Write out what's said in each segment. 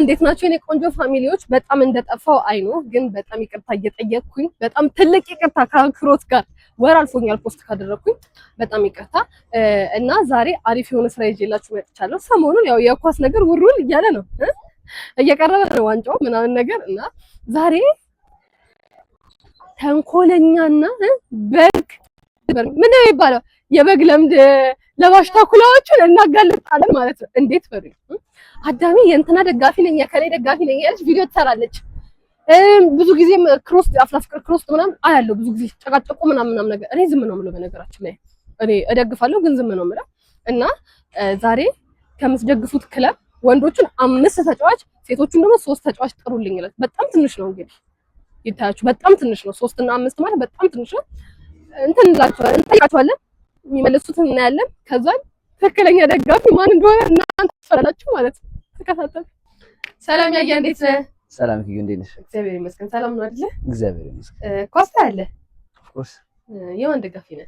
እንዴት ናችሁ የኔ ቆንጆ ፋሚሊዎች? በጣም እንደጠፋው አይኑ ግን በጣም ይቅርታ እየጠየቅኩኝ በጣም ትልቅ ይቅርታ ከአክብሮት ጋር ወር አልፎኛል ፖስት ካደረኩኝ በጣም ይቅርታ እና ዛሬ አሪፍ የሆነ ስራ ይዤላችሁ መጥቻለሁ። ሰሞኑን ያው የኳስ ነገር ውርውር እያለ ነው እየቀረበ ነው ዋንጫው ምናምን ነገር እና ዛሬ ተንኮለኛና በግ ምን ነው የሚባለው የበግ ለምድ ለባሽ ተኩላዎችን እናጋልጣለን ማለት ነው። እንዴት ፈሪ አዳሚ የእንትና ደጋፊ ነኝ የከሌ ደጋፊ ነኝ ያለች ቪዲዮ ትሰራለች። ብዙ ጊዜ ክሮስ አፍላፍቅር ክሮስ ምናምን አያለው ብዙ ጊዜ ጨቃጨቁ ምናምን ነገር እኔ ዝም ነው የምለው። በነገራችን ላይ እኔ እደግፋለሁ ግን ዝም ነው የምለው እና ዛሬ ከምትደግፉት ክለብ ወንዶቹን 5 ተጫዋች ሴቶቹን ደግሞ 3 ተጫዋች ጥሩልኝ ይላል። በጣም ትንሽ ነው እንግዲህ ይታያችሁ፣ በጣም ትንሽ ነው 3 እና 5 ማለት በጣም ትንሽ ነው። እንጠይቃቸዋለን የሚመልሱትን እናያለን። ከዛ ትክክለኛ ደጋፊ ማን እንደሆነ እናንተ ትፈራላችሁ ማለት ነው። ተከታተሉ። ሰላም ያያ፣ እንዴት ነህ? ሰላም ኪዩ፣ እንዴት ነሽ? እግዚአብሔር ይመስገን። ሰላም ነው አይደል? እግዚአብሔር ይመስገን። ኳስ ታያለህ? ኦፍ ኮርስ። የማን ደጋፊ ነህ?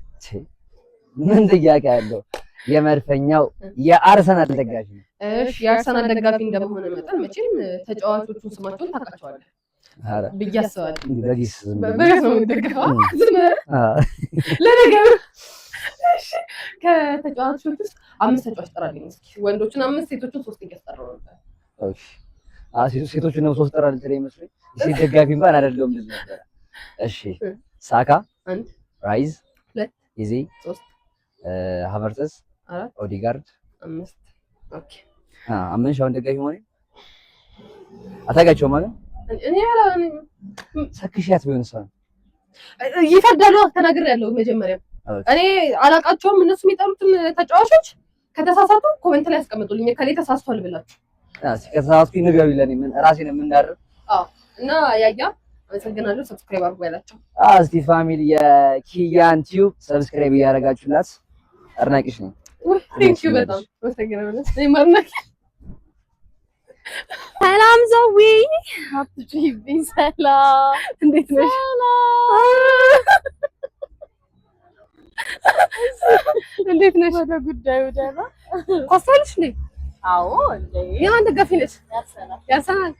ምን ጥያቄ አለው? የመድፈኛው የአርሰናል ደጋፊ ነኝ። እሺ፣ የአርሰናል ደጋፊ እንደመሆነ መጠን መቼም ተጫዋቾቹን ስማቸውን ታውቃቸዋለህ ብዬ አስባለሁ። በጊስ ነው የምትደግፈው? ዝም ለነገሩ እሺ፣ ከተጫዋቾች ውስጥ 5 ተጫዋች ጠራልኝ እስኪ። ወንዶችን 5 ሴቶችን 3 እያስጠራው ነበር። ኦኬ። ሴቶችን ነው 3 ጠራልኝ ትለኝ መስሎኝ። ሴት ደጋፊ እንኳን አይደለም ልጅ ነበር። እሺ፣ ሳካ 1፣ ራይዝ 2፣ ኢዚ 3፣ ሃቨርትስ 4፣ ኦዲጋርድ 5። ኦኬ። አመንሻውን ደጋፊ ማለት አታውቃቸውም ማለት እኔ ያላን ሰክሽያት ቢሆን ሰው ይፈርዳሉ። ተናግሬያለሁ መጀመሪያ እኔ አላቃቸውም። እነሱ የሚጠሩትን ተጫዋቾች ከተሳሳቱ ኮሜንት ላይ ያስቀምጡልኝ ከሌ ተሳስቷል ብላችሁ። ከተሳሳቱ ንገሩኝ ለኔ ምን ራሴን የምናደር። እና ያያ አመሰግናለሁ። ሰብስክራይብ አድርጉ ያላችሁ እስቲ ፋሚሊ የኪያን ቲዩብ ሰብስክራይብ እያደረጋችሁላት አድናቂሽ ነኝ። ቴንክ ዩ በጣም አመሰግናለሁ። እኔ ማርናክ ሰላም ዘዊ አትጪብኝ። ሰላም እንዴት ነሽ? እንዴት ነሽ? ወደ ጉዳዩ ደህና ኳሳልሽ ነኝ። አዎ እንዴ የማን ደጋፊ ነሽ? ያርሰናል።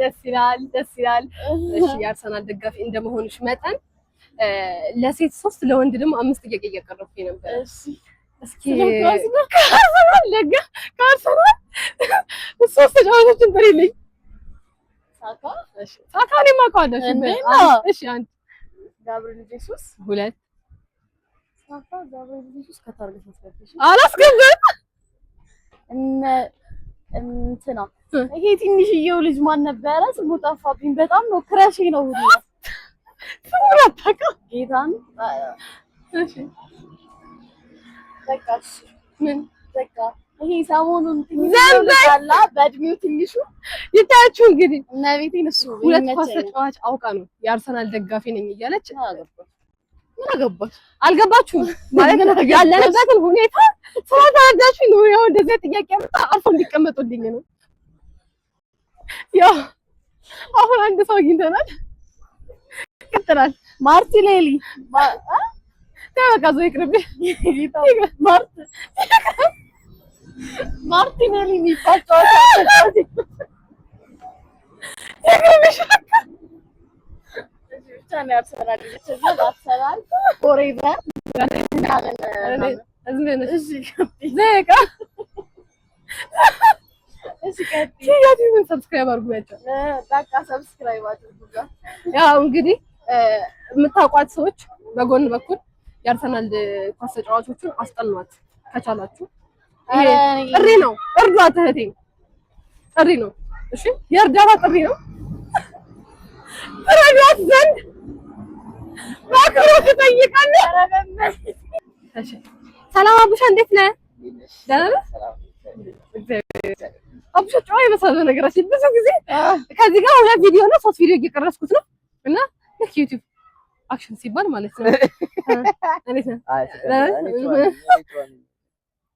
ደስ ይላል ደስ ይላል። እሺ የአርሰናል ደጋፊ እንደመሆንሽ መጠን ለሴት 3 ለወንድ ደግሞ 5 ጥያቄ እያቀረብኩኝ ነበር። እሺ እስኪ ከአርሰናል ከአርሰናል 3 ተጫዋቾችን ጥሪልኝ። ሳካ እሺ ሳካ እኔ የማውቀዋለሁ። እሺ 1 ጋብሪኤል ጄሱስ 2 ሳካ ጋብሪኤል ጄሱስ ከታርጌት መስፈርሽ አላስገባም። እንትና ይሄ ትንሽዬው ልጅ ማን ነበረ? ስሙ ጠፋብኝ። በጣም ነው ክራሽ ነው ሁሉ ስሙን አታውቅም? ጌታን እሺ በቃ ምን በቃ ይሄ ሰሞኑን ዘንበላ በእድሜው ትንሹ ይታያችሁ እንግዲህ እና ቤቴን እሱ 2 ኳስ ተጫዋች አውቃ ነው የአርሰናል ደጋፊ ነኝ እያለች ምን አገባሽ? አልገባችሁም ማለት ያለንበትን ሁኔታ ስለተረዳችሁ ነው። ያው እንደዚህ ጥያቄ አልፎ እንዲቀመጡልኝ ነው። ያው አሁን አንድ ሰው አግኝተናል። ይቀጥላል። ማርቲኔሊ ተበቃዞ ይቅርብ። ማርቲኔሊ የሚባለው ቻና ያርሰናል ይችላል ፎሬቨር ሰብስክራይብ አድርጉ ያቸው በቃ ሰብስክራይብ አድርጉ። ያው እንግዲህ የምታውቋት ሰዎች በጎን በኩል የአርሰናል ኳስ ተጫዋቾችን አስጠኗት ከቻላችሁ። ይሄ ጥሪ ነው፣ እርዷት እህቴ፣ ጥሪ ነው። እሺ የእርዳታ ጥሪ ነው። እርዷት ዘንድ ባክሮት እጠይቃለሁ። እሺ ሰላም አቡሻ፣ እንዴት ነህ? ደህና ነህ? አቡሻ ጨዋ የመሰለ ነገራችን ብዙ ጊዜ ከዚህ ጋር 2 ቪዲዮ ነው 3 ቪዲዮ እየቀረስኩት ነው እና ዩቲዩብ አክሽን ሲባል ማለት ነው። እንዴት ነህ?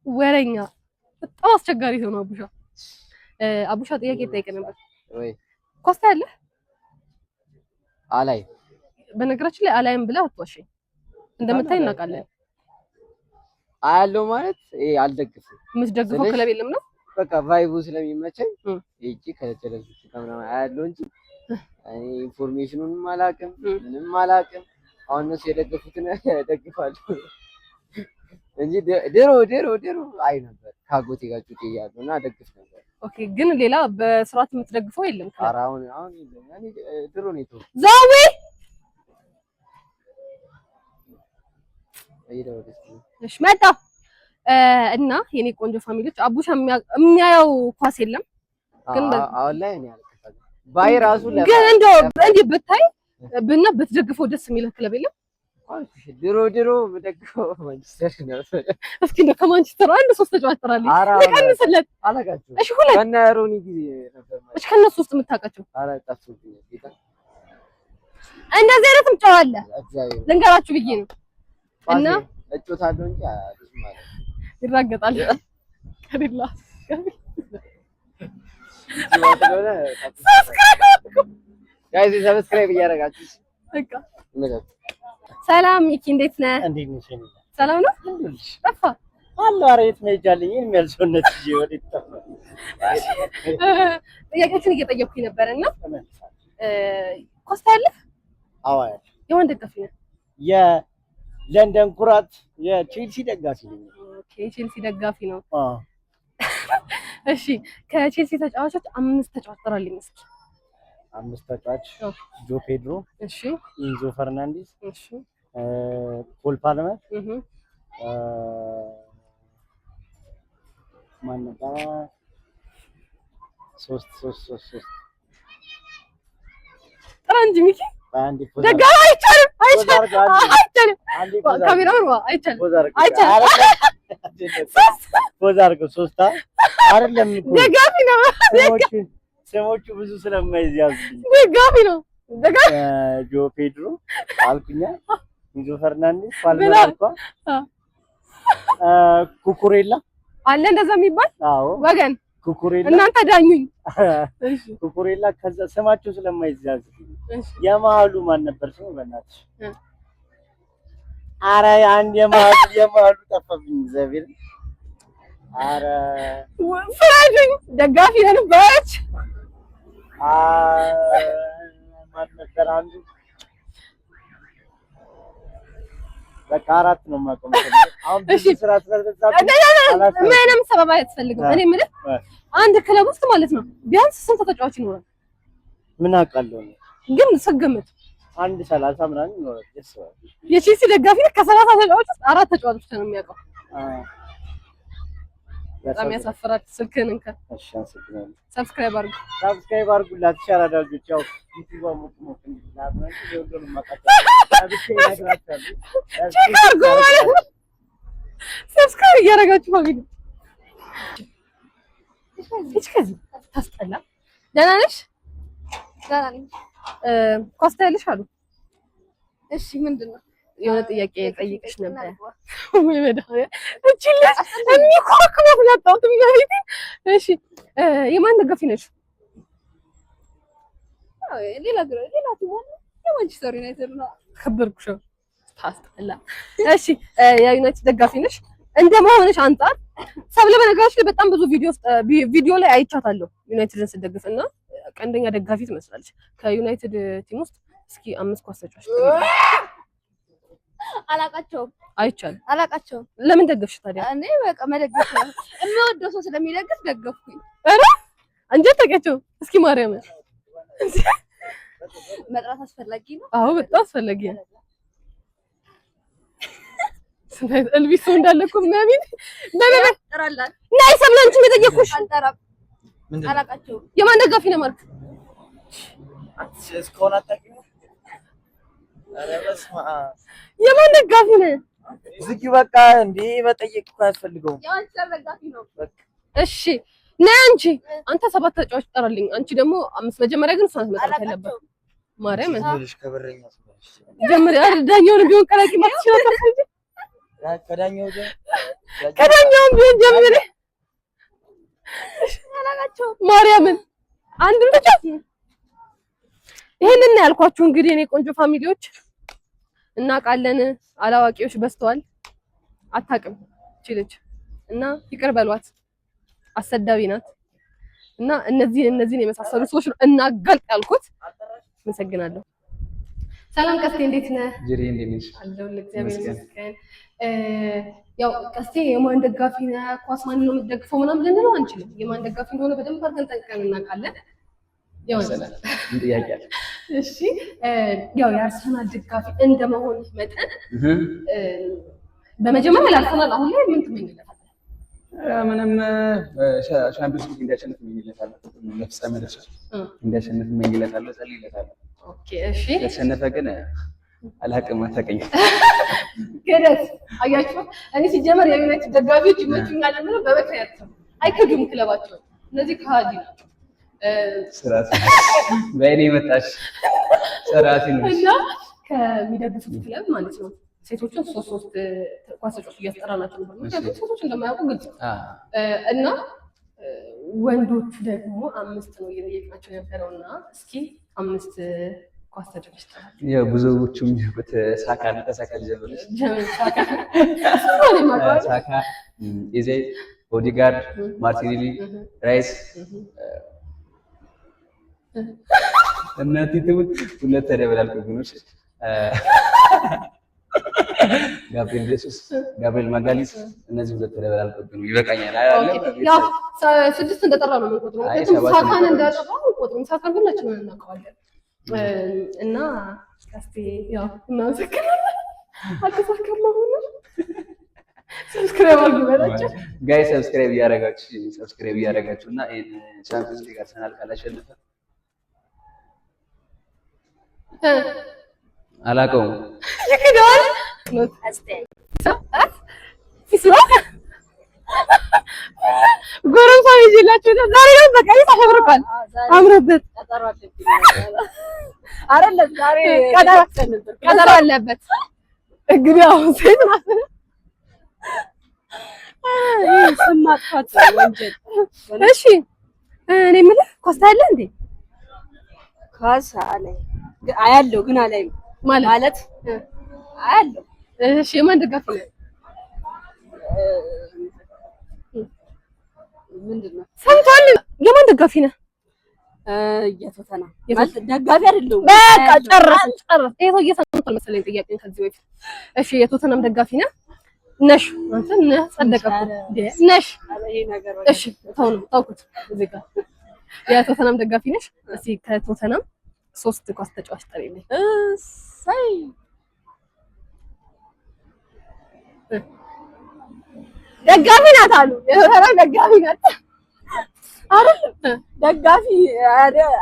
ወሬኛ በጣም አስቸጋሪ ሰው ነው አቡሻ። አቡሻ ጥያቄ ጠይቀ ነበር ወይ? ኳስ ታያለህ? አላይ በነገራችን ላይ አላይም ብለህ አትዋሽኝ። እንደምታይ እናውቃለን። አያለው ማለት አልደግፍም። የምትደግፈው ክለብ የለም ነው? በቃ ቫይቡ ስለሚመቸኝ እቺ ከቸለሱ ከምናምን አያለው እንጂ እኔ ኢንፎርሜሽኑንም አላውቅም ምንም አላውቅም። አሁን እነሱ የደገፉትን ደግፋለሁ እንጂ ድሮ አይ ነበር ካጎቴ ጋር ጩጬ እያለሁ እና ደግፍ ነበር። ኦኬ ግን ሌላ በስርዓት የምትደግፈው የለም? ኧረ አሁን እኔ ድሮ ነው የተው ዛዊ እሺ መጣ እና የኔ ቆንጆ ፋሚሊዎች አቡሻ የሚያየው ኳስ የለም ግን አሁን ላይ እኔ አልከፋም ባይ ራሱ ግን እንደው እንዴ ብታይ ብና ብትደግፈው ደስ የሚል ክለብ የለም? ድሮ በደግፈው ማንቸስተር ነው። እስኪ ነው ከማንቸስተር አንድ ሶስት ተጫዋች ጥራልኝ ለቀንስለት አላጋችሁ። እሺ ሁለት እና ሮኒ ጊዜ ነበር ማለት እሺ ከነሱ ውስጥ የምታውቃቸው? ኧረ ጠፍቶብኝ ጌታ እንደዚህ አይነትም ጨዋ አለ ልንገራችሁ ብዬ ነው። እና እጮታለሁ እንጂ አዲስ ማለት ይራገጣል ከሌላ ጋይስ ሰብስክራይብ እያደረጋችሁ በቃ ሰላም ሚኪ እንዴት ነህ? እንዴት ነሽ? ሰላም ነው? ጠፋ አለ። ኧረ የት መሄጃለኝ? የሚያልሰውነት ይዤ ወዴት ጠፋ? ጥያቄዎችን እየጠየኩኝ ነበርና ኮስታ ያለህ? አዎ ያለ። የማን ደጋፊ ነህ? የለንደን ኩራት የቼልሲ ደጋፊ ነኝ። ኦኬ ቼልሲ ደጋፊ ነው። እሺ ከቼልሲ ተጫዋቾች 5 ተጫዋች ጥራልኝ እስኪ። 5 ተጫዋች ጆ ፔድሮ፣ እሺ ኢንዞ ፈርናንዴዝ፣ እሺ ፖል ፓልመር፣ ማን ነበር? 3 ጥራ እንጂ ሚኪ አንዴ ደጋፊ አይቻልም። ካሜራውን አይቻልም። ፖዛርጎ 3 አይደለም እኮ ደጋፊ ነው። ስሞቹ ብዙ ስለማይዝ ያዙልኝ። ደጋፊ ነው። ደጋፊ ጆ ፔድሮ አልኩኛ፣ ኢንዞ ፈርናንዴዝ፣ ፓልመር አልኳ፣ ኩኩሬላ አለ እንደዛ የሚባል አዎ ወገን ኩኩሬላ እናንተ ዳኙኝ። እሺ ኩኩሬላ ከዛ ስማቸው ስለማይዝ ያዙልኝ። የመሀሉ ማን ነበር ስሙ? በእናትሽ ኧረ አንድ የመሀሉ ጠፋብኝ። እግዚአብሔር ኧረ ፍራጁኝ ደጋፊ ነን ባች ማን ነበር አንዱ? በቃ 4 ነው የማውቀው። አሁን ብዙ ስራ ስለተዛብኝ ምንም ሰበብ አያስፈልግም። እኔ የምልህ አንድ ክለብ ውስጥ ማለት ነው ቢያንስ ስንት ተጫዋች ይኖራል? ምን አውቃለሁ ግን ስገምት 1:30 ምናምን ይኖራል። ደስዋል የቼልሲ ደጋፊ ከ30 ተጫዋች ውስጥ 4 ተጫዋቾች ነው የሚያውቀው። በጣም ያሳፍራል። ስልክህን እንካ። እሺ አንሰግናለሁ። ሰብስክራይብ አድርጉላት። ቻራዳጆች ያው ዩቲዩብ ሞቅ እንዲላም ነው የሁሉንም ማቃጣ ሰብስክራይብ እያደረጋችሁ ፋሚሊ ከዚህ ታስጠላ። ደህና ነሽ? ደህና ነኝ። ኳስ ታያለሽ አሉ። እሺ ምንድን ነው? የሆነ ጥያቄ ጠይቅሽ ነበር። ወይ መድኃኒዓለም እቺ ልጅ የሚኮረኩራት ያጣሁት ማለት። እሺ የማን ደጋፊ ነሽ? ሌላ ትሆን የማንቸስተር ዩናይትድ ነው። ከበርኩሽ። ታስጠላ። እሺ የዩናይትድ ደጋፊ ነሽ? እንደመሆንሽ አንፃር ሰብለ በነገራችን ላይ በጣም ብዙ ቪዲዮ ላይ አይቻታለሁ ዩናይትድን ስትደግፍ እና ቀንደኛ ደጋፊ ትመስላለች። ከዩናይትድ ቲም ውስጥ እስኪ 5 ኳስ ተጫዋች አላቃቸውም። አይቻልም። አላቃቸውም። ለምን ደገፍሽ ታዲያ? እኔ በቃ መደገፍ ነው የሚወደው ሰው ስለሚደግፍ ደገፍኩኝ። ኧረ እንዴት ታውቂያቸው? እስኪ ማርያም መጥራት አስፈላጊ ነው? አዎ በጣም አስፈላጊ ነው። ስንት እልቢስ ሰው እንዳለ እኮ ምናምን ጥራላል። ናይ ሰብላንቺ መጠየቅኩሽ። አልጠራም። አላቃቸውም። የማን ደጋፊ ነው ማርክ? እስካሁን አታውቂም? ኧረ በስመ አብ የማን ደጋፊ ነው? ዝጊ በቃ እንዴ መጠየቅ እኮ አያስፈልገውም። የማንቸስተር ደጋፊ ነው። በቃ እሺ ነይ አንተ 7 ተጫዋች ጠራልኝ። አንቺ ደግሞ 5። መጀመሪያ ግን እሷን መጥራት ያለበት ማርያም ትንሽ ከበረኛ ስለሽ ጀምሪ። ዳኛውን ቢሆን ቀላቂ ማለት ይችላል። ከዳኛው ቢሆን ጀምሪ። አላቃቸውም ማርያምን አንድም ተጫዋች ይሄንን ያልኳችሁ እንግዲህ እኔ ቆንጆ ፋሚሊዎች እናውቃለን። አላዋቂዎች በዝተዋል። አታውቅም እቺ ልጅ እና ይቅር በሏት። አሰዳቢ ናት። እና እነዚህን የመሳሰሉ ሰዎች ነው እናጋልጥ ያልኩት። አመሰግናለሁ። ሰላም ቀስቴ፣ እንዴት ነህ? ጀሪ እንዴት ነሽ? አለሁ ለእግዚአብሔር ይመስገን። ያው ቀስቴ የማን ደጋፊ ነህ? ኳስ ማን ነው የምትደግፈው ምናምን ልንለው አንችልም። የማን ደጋፊ እንደሆነ በደንብ አድርገን ጠንቅቀን እናውቃለን። ያው ጥያቄ አለ። እሺ ያው የአርሰናል ደጋፊ እንደመሆን መጠን በመጀመሪያ ለአርሰናል አሁን ላይ ምን ትመኝለታለህ? ምንም ሻምፒዮንስ ሊግ እንዲያሸንፍ እመኝለታለሁ። ለፍጻሜ ደርሶ እንዲያሸንፍ እመኝለታለሁ፣ ጸልይለታለሁ። ኦኬ እሺ። ያሸነፈ ግን አላውቅም፣ አታውቅኝም። ገደስ አያችሁ፣ እኔ ሲጀመር የዩናይትድ ደጋፊዎች ይመቹኛል የምለው በምክንያት ነው። አይከዱም ክለባቸው። እነዚህ ከሃዲ ናቸው። ስራቲ በእኔ መጣሽ ስራቲ ነው እና ከሚደግፉት ክለብ ማለት ነው ሴቶችን ሶስት ኳስ ተጫዋቾች እያስጠራናቸው ነበር። ምክንያቱም ሴቶች እንደማያውቁ ግልጽ ነው። እና ወንዶቹ ደግሞ 5 ነው እየጠየቅናቸው የነበረውና እስኪ 5 ኳስ ተጫዋቾች ይጠራሉ። ያው ብዙዎቹ የሚያውቁት ሳካ ነው። ከሳካ ጀምረሽ ሳካ፣ ኢዜ፣ ኦዲጋርድ፣ ማርቲኔሊ፣ ራይስ እናቴ ትሙት ሁለት ተደበላልኩብሽ። ጋብሪኤል ጄሱስ፣ ጋብሪኤል ማጋሊስ እነዚህ ሁለት ተደበላልኩብኝ። ይበቃኛል። ያው 6 እንደጠራ ነው የምንቆጥረው። ምክንያቱም ሳካን እንዳጠራ አንቆጥረውም። ሳካን ሁላችንም እናውቀዋለን። እና እስቲ ያው እናመሰግናለን። አልተሳካም አሁን ሰብስክራይብ አድርጉ በላቸው ጋይ ሰብስክራይብ እያደረጋችሁ እና ቻምፒየንስ ሊግ አርሰናል ካላሸነፈ አላውቀውም ይከዳል ኖት ጎረምሳ ይዤላችሁ ዛሬ ነው በቃ ይታፈርቃል። አምሮበት አይደለም ዛሬ ቀጠሮ አለበት። እንግዲህ አሁን ሴት ናት ስም ማጥፋት ወንጀል። እሺ እኔ የምልህ ኳስ ታያለህ እንዴ? ኳስ አለኝ አያለሁ ግን አላይም ማለት አያለሁ። እሺ የማን ደጋፊ ነህ? ምንድነው ሰምቷል? የማን ደጋፊ ነህ? የቶተና ማለት ደጋፊ አይደለሁም። በቃ ጨረስ። ይሄ ሰው እየሰማሁት መሰለኝ ጥያቄን ከዚህ በፊት። እሺ የቶተናም ደጋፊ ነህ? ነሽ አንተ ነህ? ጸደቀኩ ነሽ? እሺ ተውኩት። እዚህ ጋር የቶተናም ደጋፊ ነሽ? እስኪ ከቶተናም 3 ኳስ ተጫዋች ጠሪልኝ። እሰይ ደጋፊ ናት አሉ። የቶተናም ደጋፊ ናት አይደለም? ደጋፊ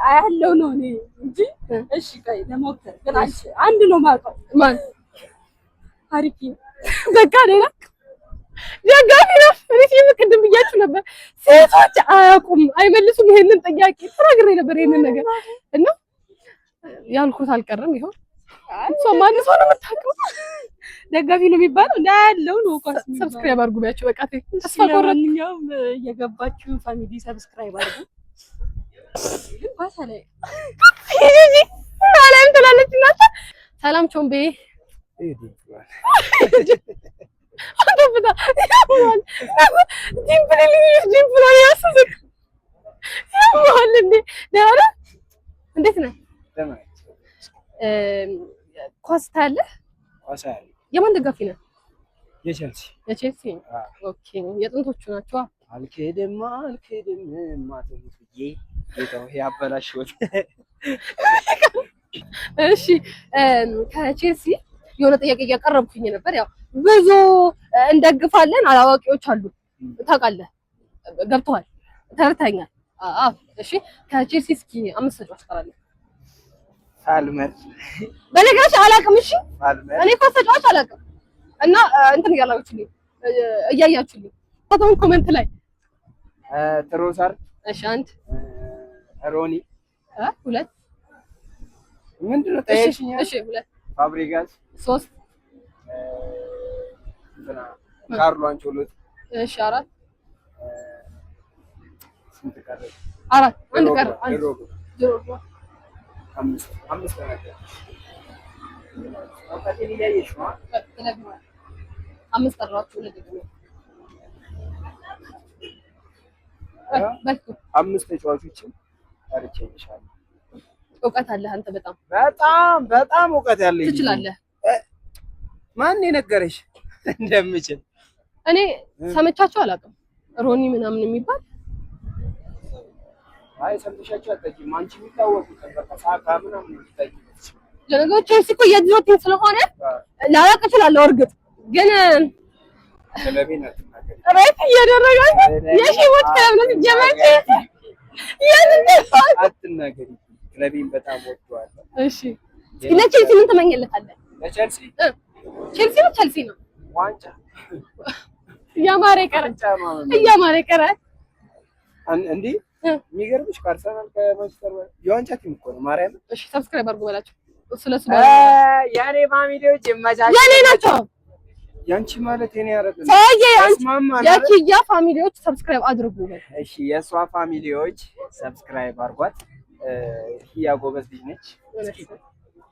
አያለው ነው እኔ እንጂ። እሺ ቆይ ለሞክር ግን አንድ ነው የማውቀው። ማን? አሪፍ በቃ ሌላ ደጋፊ ነው። እኔ ቅድም ብያችሁ ነበር ሴቶች አያውቁም አይመልሱም ይሄንን ጥያቄ ተናግሬ ነበር ይሄንን ነገር እና ያልኩት አልቀረም። ይሄው ማን ሰው ነው የምታውቀው ደጋፊ ነው የሚባለው እና ያለው ነው። ኳስ ሰብስክራይብ አድርጉ ቢያችሁ በቃ ተስፋ ቆረጥኛውም እየገባችሁ ፋሚሊ ሰብስክራይብ አድርጉ። ኳስ ላይ አላም ትላለች እናት። ሰላም ቾምቤ አንተብታ ያማል ዲምፕል ያስዝክ ያማል እንዴ ዳራ እንዴት ነህ? ኳስ ታያለህ? ኳስ አያለሁ። የማን ደጋፊ ነህ? የቼልሲ። ኦኬ የጥንቶቹ ናቸው። አልከደም ማተሙት ብዬ ጌታው ያበላሽወት። እሺ ከቼልሲ የሆነ ጥያቄ እያቀረብኩኝ ነበር። ያው ብዙ እንደግፋለን አላዋቂዎች አሉ ታውቃለህ፣ ገብተዋል፣ ተርተኛል። አዎ እሺ ከቼልሲ እስኪ 5 ተጫዋች ቀራለሁ። ፋልመር በነገራችን አላውቅም። እሺ እኔ ኳስ ተጫዋች አላውቅም እና እንትን እያላችሁልኝ እያያችሁልኝ ታውን ኮሜንት ላይ ትሮሳር። እሺ 1 ሮኒ 2 ምንድነው ጠየቅሽኝ? እሺ 2 ፋብሪጋስ 3 እንትና ካርሎ አንቾሎቲ። እሺ 4 ስንት ቀረ? 4 አንድ ቀረ። ድሮግባ 5 ነገር አውቃቴን እያየሽ ነው። 5 ጠራችሁ ለደግሞ 5 ተጫዋቾችን አርቼልሻለሁ። እውቀት አለህ አንተ በጣም እውቀት ያለኝ ትችላለህ። ማን የነገረሽ እንደምችል? እኔ ሰምቻቸው አላውቅም። ሮኒ ምናምን የሚባል አይ ሰምተሻቸው አታውቂም። አንቺ የሚታወቁት በቃ ሳካ ምናምን የምታውቂው ለነገሩ ቼልሲ እኮ የድሮ ቲም ስለሆነ ላላውቅ እችላለሁ። እርግጥ ግን ክለቤን አትናገሪ። ራይት እያደረጋችሁ የሺዎች ክለብ ጀመርኩ አትናገሪ። ክለቤን በጣም ወደዋለሁ። እሺ ለቼልሲ ምን ትመኘለታለህ? ለቼልሲ ቼልሲ ነው ዋንጫ እያማረ ይቀራል እንዴ የሚገርምሽ ከአርሰናል ከማንቸስተር የዋንጫ ቲም እኮ ነው። ማርያም እሺ ሰብስክራይብ አድርጉ በላቸው። ስለሱ ያኔ ፋሚሊዎች የማጃጅ ያኔ ናቸው። ያንቺ ማለት የኔ አይደለም። የኪያ ፋሚሊዎች ሰብስክራይብ አድርጉ። እሺ የሷ ፋሚሊዎች ሰብስክራይብ አድርጓት። ኪያ ጎበዝ ልጅ ነች። እስኪ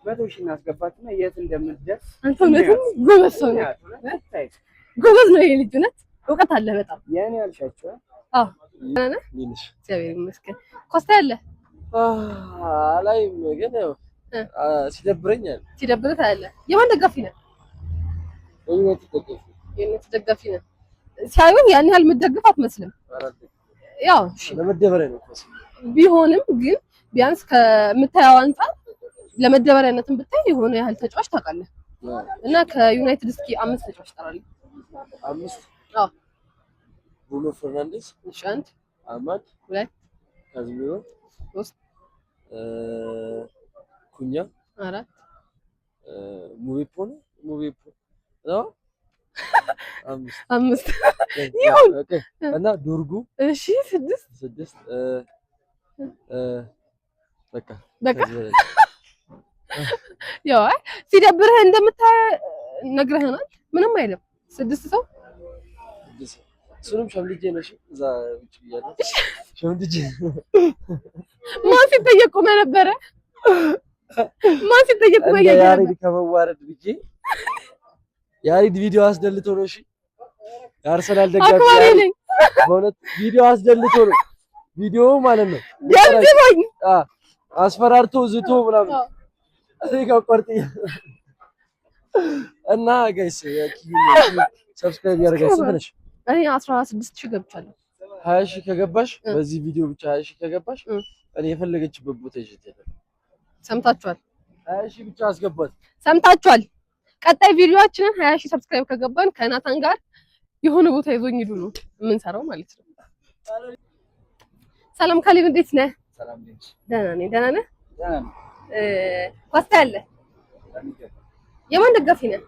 100,000 እናስገባትና የት እንደምትደርስ አንተ እውነትም ጎበዝ ሰው ነህ። ጎበዝ ነው ይሄ ልጅ እውነት እውቀት አለ በጣም ያኔ ያልሻቸው። አዎ ነህ እግዚአብሔር ይመስገን። ኮስታ ያለ አላይም ግን ያው ሲደብረኛል። ሲደብረህ ታያለህ። የማን ደጋፊ ነህ? የዩናይትድ ደጋፊ ነህ። ሲያዩን ያን ያህል የምትደግፍ አትመስልም። ያው ለመደበሪያ ነው ቢሆንም ግን ቢያንስ ከምታየው አንፃር ለመደበሪያነትም ብታይ የሆነ ያህል ተጫዋች ታውቃለህ። እና ከዩናይትድ እስኪ 5 ተጫዋች ጠራልኝ። 5? አዎ ብሩኖ ፈርናንዴዝ፣ እሺ 1 አማድ፣ 2 ካዝሚሮ፣ 3 ኩኛ፣ 4 ሙቤፖ ነው 5 ይሁን እና ዶርጉ እሺ 6 በቃ ያው ሲደብርህ እንደምታይ ነግረህናል። ምንም አይልም። 6 ሰው እሱንም ሸምድጄ ነው። እሺ እዛ ውጭ ብያለሁ። ሸምድጄ ማን ሲጠየቅ ቆመ ነበረ? ማን ሲጠየቅ ቆመ? ያሬድ ከመዋረድ ብዬ ያሬድ ቪዲዮ አስደልቶ ነው። እሺ የአርሰናል ደጋፊ ነኝ። በእውነት ቪዲዮ አስደልቶ ነው። ቪዲዮ ማለት ነው ያዝበኝ አስፈራርቶ ዝቶ ምናምን ቆርጥ እና ጋይስ ሰብስክራይብ ያደርጋችሁ። ስንት ነሽ? እኔ 16,000 ገብቻለሁ። 20,000 ከገባሽ በዚህ ቪዲዮ ብቻ 20,000 ከገባሽ እኔ የፈለገችበት ቦታ ይዤታለሁ። ሰምታችኋል? 20,000 ብቻ አስገባት። ሰምታችኋል? ቀጣይ ቪዲዮአችንን 20,000 ሰብስክራይብ ከገባን ከናታን ጋር የሆነ ቦታ ይዞኝ ሂዱ ነው የምንሰራው ማለት ነው። ሰላም ካሌብ እንዴት ነህ? ሰላም ነኝ። ደህና ነኝ። ደህና ነህ? ደህና ነኝ። ኳስታ ያለ የማን ደጋፊ ነህ?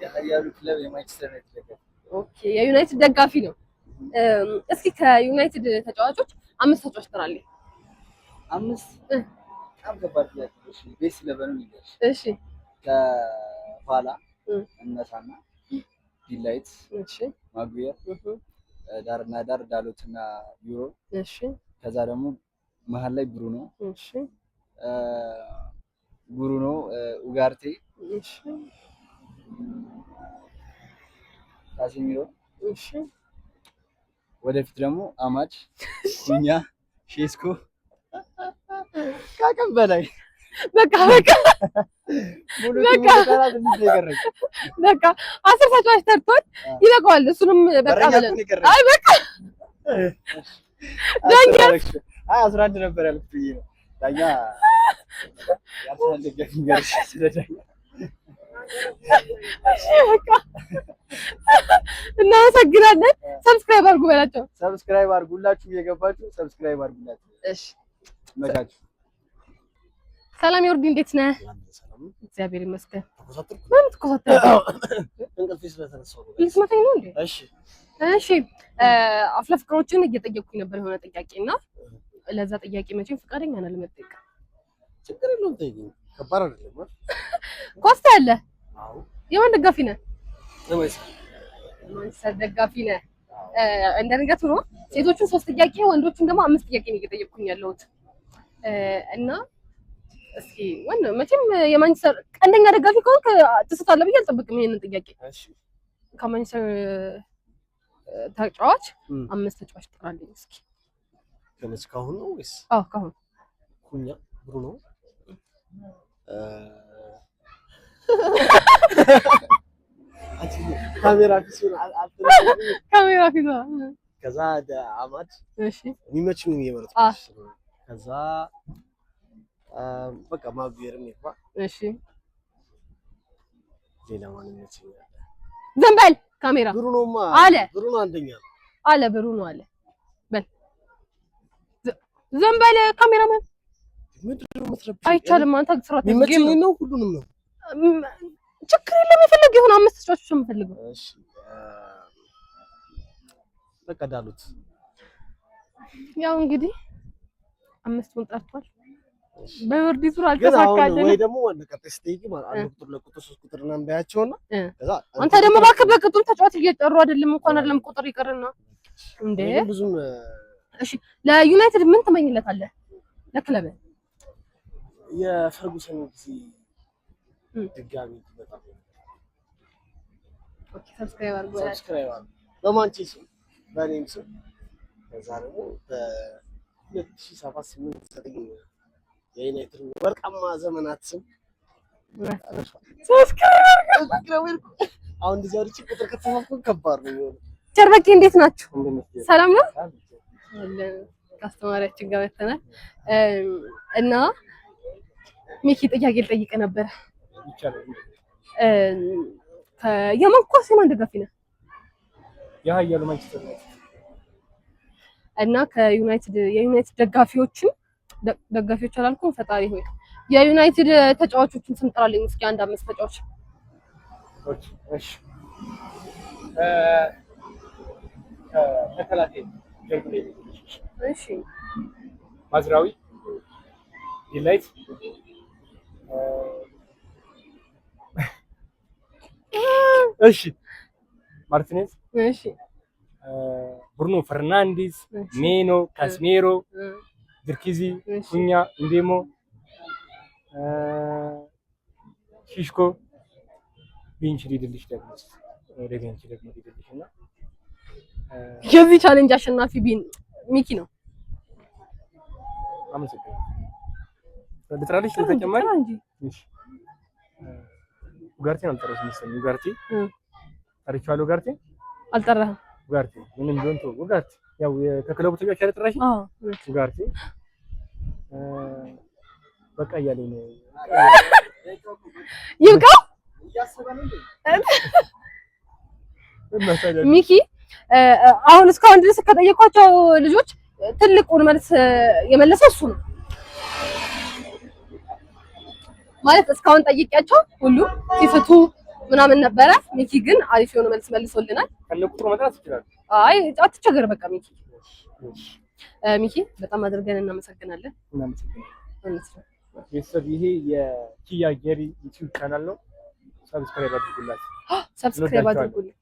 የሀያሉ ክለብ የማንቸስተር ዩናይትድ ደጋፊ። ኦኬ የዩናይትድ ደጋፊ ነው። እስኪ ከዩናይትድ ተጫዋቾች 5 ተጫዋች ጥራልኝ። 5? በጣም ከባድ ጥያቄ ነው። እሺ ቤስ ለበኑ ይገርሽ። እሺ ከኋላ እነሳና ዲላይት፣ እሺ ማጉየር፣ ዳርና ዳር ዳሎትና ዩሮ፣ እሺ ከዛ ደግሞ መሀል ላይ ብሩኖ፣ እሺ ብሩኖ፣ ኡጋርቴ፣ እሺ ካሲሚሮ፣ እሺ ወደፊት ደግሞ አማድ፣ ኩኛ፣ ሼስኮ ከአቅም በላይ በቃ በቃ 10 ተጫዋች ተርቶት ይበቃዋል። እሱንም በቃ ብለን አይ በቃ ዳኛ 11 ነበር ያልኩት ብዬ ነው። ዳኛ ያልተደገፈ ገርሽ ስለዳኛ እሺ በቃ እናመሰግናለን። ሰብስክራይብ አድርጉ በላቸው። ሰብስክራይብ አድርጉላችሁ፣ እየገባችሁ ሰብስክራይብ አድርጉላችሁ። እሺ መጋችሁ ሰላም ይወርድ፣ እንዴት ነህ? እግዚአብሔር ይመስገን። ምን ትኮሳተራለህ? እንቅልፍ ስለተነሳው ነው። ልትመታኝ ነው እንዴ? እሺ እሺ አፍላ ፍቅሮችን እየጠየቅኩኝ ነበር የሆነ ጥያቄና ለዛ ጥያቄ መቼም ፈቃደኛ ነህ ለመጠየቅ? ችግር የለውም። ጠይቂኝ። ከባድ አይደለም። ኮስታ ያለ? አዎ። የማን ደጋፊ ነህ? ማንቸስተር ደጋፊ ነህ? እንደነገርኩህ ነው። ሴቶቹን 3 ጥያቄ ወንዶቹን ደግሞ 5 ጥያቄ ነው እየጠየቅኩኝ ያለሁት እና እስኪ ወንድ መቼም የማንቸስተር ቀንደኛ ደጋፊ ከሆንክ ትስታለህ ብዬ አልጠብቅም ይሄንን ጥያቄ። እሺ ከማንቸስተር ተጫዋች 5 ተጫዋች ጥራልኝ እስኪ። ግን እስካሁን ነው ወይስ? አዎ ካሁን ኩኛ ብሩኖ ካሜራ ፊት ከዛ አማድ እሺ የሚመችኝ የመረጥኩት ከዛ በቃ ማግቢርም ይባ እሺ ሌላ ማን ይመችኛል? ዝም በል ካሜራ ብሩኖማ አለ ብሩኖ አንደኛ አለ ብሩኖ አለ በል ዝም በል ካሜራማን ምንድነው የምትረብሽ? አይቻልም። አንተ ስራት የሚመችኝ ነው ሁሉንም ነው ችግር የለም። የፈለገ ይሁን 5 ተጫዋቾች ነው የምፈልገው። እሺ በቃ ዳሉት ያው እንግዲህ 5ቱን ጠርቷል። በወርዲ ዙር አልተሳካልንም። ወይ ደግሞ ለቀጣይ ስቴጅ ማለት አንድ ቁጥር ለቁጥር 3 ቁጥር እና እንበያቸውና ከዛ አንተ ደግሞ እባክህ በቅጡም ተጫዋች እየጠሩ አይደለም እንኳን አይደለም ቁጥር ይቀርና እንዴ ብዙም እሺ ለዩናይትድ ምን ትመኝለታለህ? ለክለብ የፈርጉሰን ጊዜ ድጋሚ በጣም ኦኬ ሰብስክራይብ አድርጉ በማንቸስተር በኔም ስም ከዛ ደግሞ በ2007-8 የዩናይትድ ወርቃማ ዘመናት ስም ሰብስክራይብ አሁን እንደዚህ አውርቼ ቁጥር ከተሳሳትኩ ከባድ ነው የሚሆነው። ቸርበቂ እንዴት ናችሁ? ሰላም ነው? ከአስተማሪያችን ጋር መተናል እና ሚኪ ጥያቄ ልጠይቅ ነበር። የማን ኳስ የማን ደጋፊ ነህ? የሀያሉ ማንቸስተር ዩናይትድ እና ከዩናይትድ የዩናይትድ ደጋፊዎች አላልኩም። ፈጣሪ ሆይ የዩናይትድ ተጫዋቾችን ስም ጥራልኝ እስኪ አንድ 5 ተጫዋች። እሺ ተከላካይ ጀርመን እሺ ማዝራዊ ዲላይት እሺ ማርቲኔዝ እሺ ብሩኖ ፈርናንዴዝ ሜኖ ካስሜሮ ድርኪዚ ኩኛ እንዴሞ ሺሽኮ ቢንች ሊድልሽ ደግሞ ሊድልሽና የዚህ ቻሌንጅ አሸናፊ ሚኪ ነው። አመሰግናለሁ። ልጥራልሽ ተጨማሪ እሺ ኡጋርቴን አልጠራሁትም መሰለኝ። ኡጋርቴ ጠርቼዋለሁ። ኡጋርቴ አልጠራህም? ኡጋርቴ ምንም ቢሆን ተው። ኡጋርቴ ያው ከክለቡ ተጫዋች ያልጠራሽ? አዎ ኡጋርቴ በቃ እያለኝ ነው። ይብቃው ሚኪ። አሁን እስካሁን ድረስ ከጠየኳቸው ልጆች ትልቁን መልስ የመለሰው እሱ ነው ማለት እስካሁን ጠይቄያቸው ሁሉ ሲፍቱ ምናምን ነበረ። ሚኪ ግን አሪፍ የሆነ መልስ መልሶልናል። ከነቁጥሩ መጥራት ይችላል። አይ አትቸገር በቃ ሚኪ። ሚኪ በጣም አድርገን እናመሰግናለን። ቤተሰብ ይሄ የኪያ ጌሪ ዩቲዩብ ቻናል ነው። ሰብስክራይብ አድርጉላት። ሰብስክራይብ አድርጉልኝ።